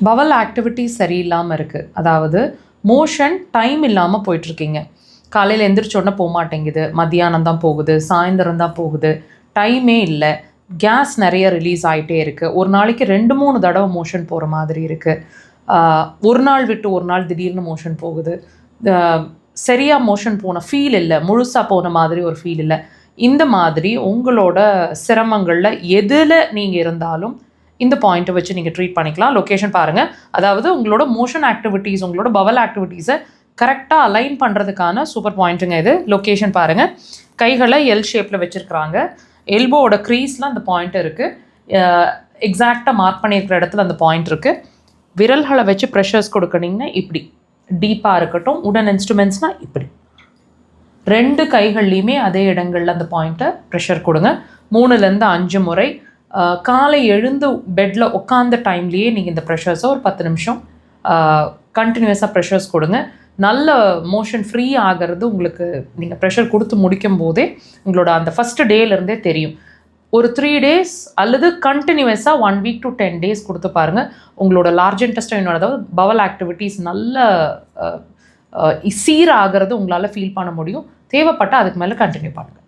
Powell activity சரியில்லாமல் இருக்குது. அதாவது மோஷன் டைம் இல்லாமல் போயிட்டுருக்கீங்க. காலையில் எந்திரிச்சோடனே போக மாட்டேங்குது, மத்தியானம் தான் போகுது, சாயந்தரம் தான் போகுது, டைமே இல்லை, கேஸ் நிறைய ரிலீஸ் ஆகிட்டே இருக்குது, ஒரு நாளைக்கு 2-3 தடவை மோஷன் போகிற மாதிரி இருக்குது, ஒரு நாள் விட்டு ஒரு நாள் திடீர்னு மோஷன் போகுது, சரியாக மோஷன் போன ஃபீல் இல்லை, முழுசாக போன மாதிரி ஒரு ஃபீல் இல்லை. இந்த மாதிரி உங்களோட சிரமங்களில் எதில் நீங்கள் இருந்தாலும் இந்த பாயிண்ட்டை வச்சு நீங்கள் ட்ரீட் பண்ணிக்கலாம். லொக்கேஷன் பாருங்கள். அதாவது உங்களோட மோஷன் ஆக்டிவிட்டீஸ், உங்களோட பவல் ஆக்டிவிட்டீஸை கரெக்டாக அலைன் பண்ணுறதுக்கான சூப்பர் பாயிண்ட்டுங்க இது. லொக்கேஷன் பாருங்கள். கைகளை எல் ஷேப்பில் வச்சுருக்குறாங்க. எல்போவோட க்ரீஸில் அந்த பாயிண்ட் இருக்குது. எக்ஸாக்டாக மார்க் பண்ணியிருக்கிற இடத்துல அந்த பாயிண்ட் இருக்குது. விரல்களை வச்சு ப்ரெஷர்ஸ் கொடுக்கணிங்கன்னா இப்படி டீப்பாக இருக்கட்டும். உடன் இன்ஸ்ட்ருமெண்ட்ஸ்னால் இப்படி 2 கைகள்லையுமே அதே இடங்களில் அந்த பாயிண்ட்டை ப்ரெஷர் கொடுங்க. 3-5 முறை. காலை எழுந்து பெட்டில் உட்காந்த டைம்லேயே நீங்கள் இந்த ப்ரெஷர்ஸை ஒரு 10 நிமிஷம் கண்டினியூஸாக ப்ரெஷர்ஸ் கொடுங்க. நல்ல மோஷன் ஃப்ரீ ஆகிறது உங்களுக்கு நீங்கள் ப்ரெஷர் கொடுத்து முடிக்கும் போதே உங்களோட அந்த ஃபஸ்ட்டு டேலேருந்தே தெரியும். ஒரு 3 days அல்லது கண்டினியூஸாக 1 week to 10 days கொடுத்து பாருங்கள். உங்களோட லார்ஜ் இன்டெஸ்டைனோட அதாவது பவல் ஆக்டிவிட்டீஸ் நல்ல சீராகிறது உங்களால் ஃபீல் பண்ண முடியும். தேவைப்பட்டால் அதுக்கு மேலே கண்டினியூ பண்ணுங்கள்.